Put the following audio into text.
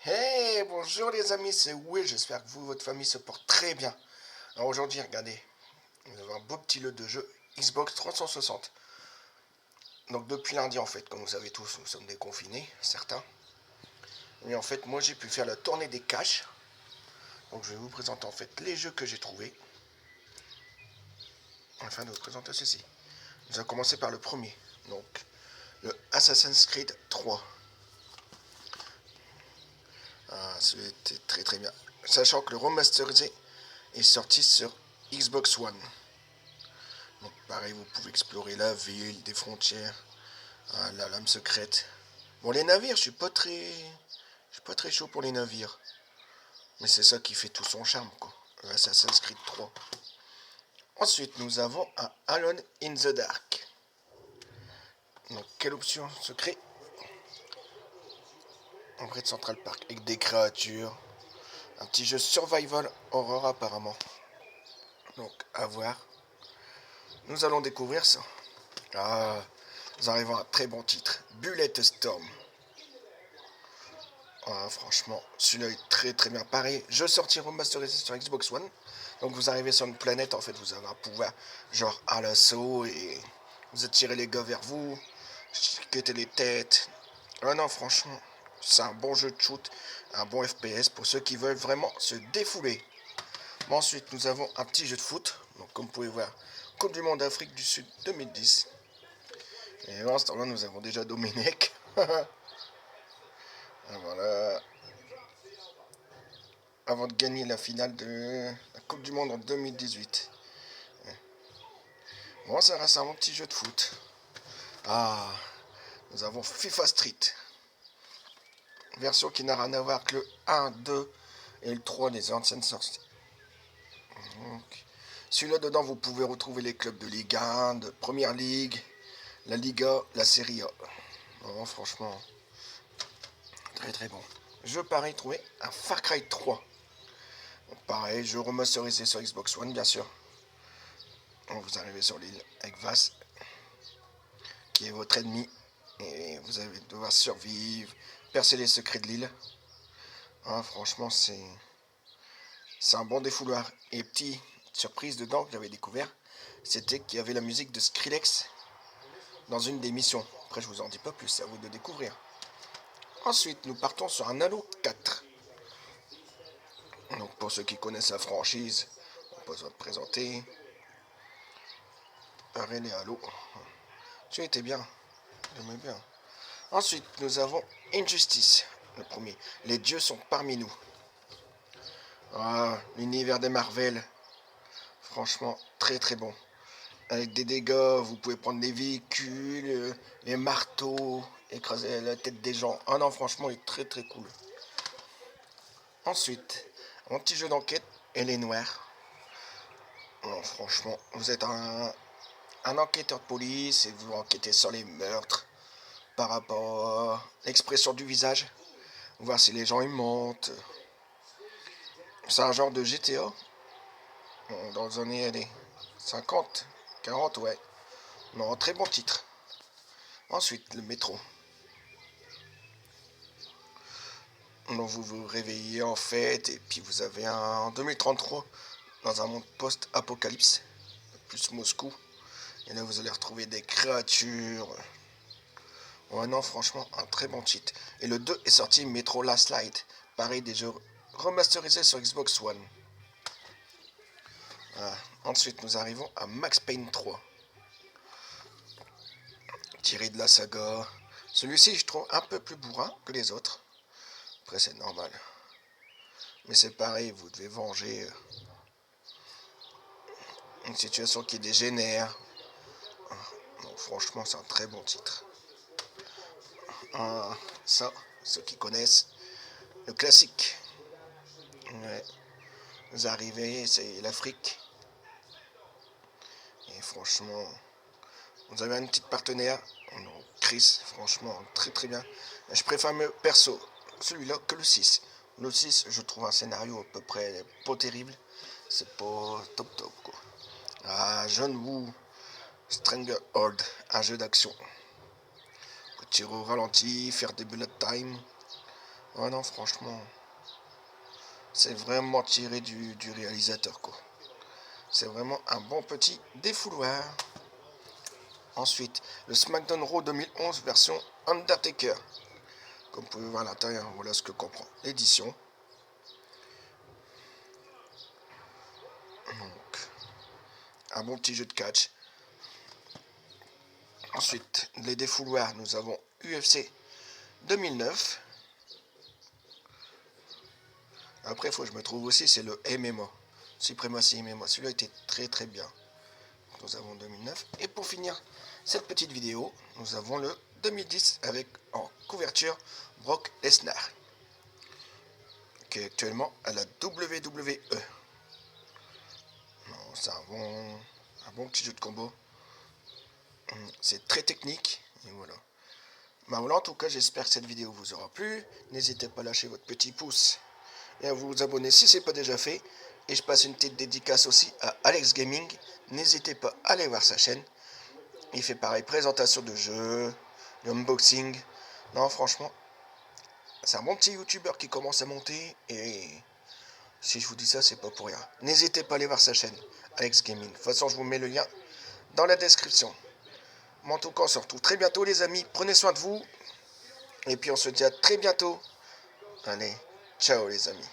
Hey, bonjour les amis, c'est Will, j'espère que vous, votre famille se porte très bien. Alors aujourd'hui, regardez, nous avons un beau petit lot de jeux Xbox 360. Donc depuis lundi en fait, comme vous savez tous, nous sommes déconfinés, certains. Et en fait, moi j'ai pu faire la tournée des caches. Donc je vais vous présenter en fait les jeux que j'ai trouvés. Afin de vous présenter ceci. Nous allons commencer par le premier. Donc, le Assassin's Creed 3. Ah, c'était très très bien. Sachant que le remasterisé est sorti sur Xbox One. Donc pareil, vous pouvez explorer la ville, des frontières, la lame secrète. Bon, les navires, je suis pas très chaud pour les navires. Mais c'est ça qui fait tout son charme, quoi. Assassin's Creed 3. Ensuite, nous avons un Alone in the Dark. Donc, quelle option se crée en vrai de Central Park avec des créatures. Un petit jeu survival horror apparemment. Donc, à voir. Nous allons découvrir ça. Ah, nous arrivons à un très bon titre. Bullet Storm. Ah, franchement, celui-là est très très bien. Pareil, jeu sorti remasterisé sur Xbox One. Donc vous arrivez sur une planète, en fait, vous avez un pouvoir genre à l'assaut et vous attirez les gars vers vous, quittez les têtes. Ah non, franchement, c'est un bon jeu de shoot, un bon FPS pour ceux qui veulent vraiment se défouler. Bon, ensuite, nous avons un petit jeu de foot. Donc comme vous pouvez voir, Coupe du Monde d'Afrique du Sud 2010. Et à ce temps-là, nous avons déjà Domenech. Voilà, avant de gagner la finale de la Coupe du Monde en 2018. Bon, ça reste un bon petit jeu de foot. Ah, nous avons FIFA Street. Version qui n'a rien à voir que le 1, 2 et le 3 des anciennes sorties. Donc, celui-là dedans, vous pouvez retrouver les clubs de Ligue 1, de Première Ligue, la Liga, la Serie A. Non, franchement, très très bon. Je pareil trouver un Far Cry 3. Bon, pareil, jeu remasterisé sur Xbox One, bien sûr. Donc, vous arrivez sur l'île avec Vass, qui est votre ennemi. Et vous allez devoir survivre, percer les secrets de l'île. Ah, franchement, c'est un bon défouloir. Et petite surprise dedans que j'avais découvert, c'était qu'il y avait la musique de Skrillex dans une des missions. Après, je vous en dis pas plus, c'est à vous de découvrir. Ensuite, nous partons sur un Halo 4. Donc, pour ceux qui connaissent la franchise, on peut se présenter. Arène et Halo. Tu étais bien, j'aimais bien. Ensuite, nous avons Injustice, le premier. Les dieux sont parmi nous. Ah, l'univers des Marvel, franchement, très très bon. Avec des dégâts, vous pouvez prendre des véhicules, les marteaux, écraser la tête des gens. Ah non, franchement, il est très très cool. Ensuite, un petit jeu d'enquête, Elle est noire. Non, franchement, vous êtes un enquêteur de police et vous enquêtez sur les meurtres par rapport à l'expression du visage. Voir si les gens ils mentent. C'est un genre de GTA. Dans les années 50, 40, ouais. Non, très bon titre. Ensuite, le métro. Donc vous vous réveillez en fait, et puis vous avez en 2033, dans un monde post-apocalypse, plus Moscou. Et là vous allez retrouver des créatures. Ouais non, franchement, un très bon cheat. Et le 2 est sorti Metro Last Light. Pareil, des jeux remasterisés sur Xbox One. Ah. Ensuite, nous arrivons à Max Payne 3. Tiré de la saga. Celui-ci, je trouve un peu plus bourrin que les autres. Après, c'est normal. Mais c'est pareil, vous devez venger une situation qui dégénère. Donc, franchement, c'est un très bon titre. Ça, ceux qui connaissent, le classique. Ouais. Vous arrivez, c'est l'Afrique. Et franchement, vous avez une petite partenaire. Donc, Chris, franchement, très très bien. Je préfère me perso celui-là que le 6. Le 6, je trouve un scénario à peu près pas terrible. C'est pas top top quoi. Ah, John Woo, Stranglehold, un jeu d'action. Tirer au ralenti, faire des bullet time. Oh non, franchement, c'est vraiment tiré du réalisateur, quoi. C'est vraiment un bon petit défouloir. Ensuite, le SmackDown Raw 2011 version Undertaker. Comme vous pouvez voir à l'intérieur, voilà ce que comprend l'édition. Donc, un bon petit jeu de catch. Ensuite, les défouloirs, nous avons UFC 2009. Après, il faut que je me trouve aussi, c'est le MMA. Supremacy MMA. Celui-là était très très bien. Nous avons 2009. Et pour finir cette petite vidéo, nous avons le 2010 avec en couverture Brock Lesnar, qui est actuellement à la WWE. C'est un bon petit jeu de combo. C'est très technique. Et voilà. Bah voilà, en tout cas, j'espère que cette vidéo vous aura plu. N'hésitez pas à lâcher votre petit pouce et à vous abonner si ce n'est pas déjà fait. Et je passe une petite dédicace aussi à Alex Gaming. N'hésitez pas à aller voir sa chaîne. Il fait pareil, présentation de jeux, unboxing. Non, franchement, c'est un bon petit youtubeur qui commence à monter. Et si je vous dis ça, c'est pas pour rien. N'hésitez pas à aller voir sa chaîne, Alex Gaming. De toute façon, je vous mets le lien dans la description. Mais en tout cas, on se retrouve très bientôt, les amis. Prenez soin de vous. Et puis, on se dit à très bientôt. Allez, ciao, les amis.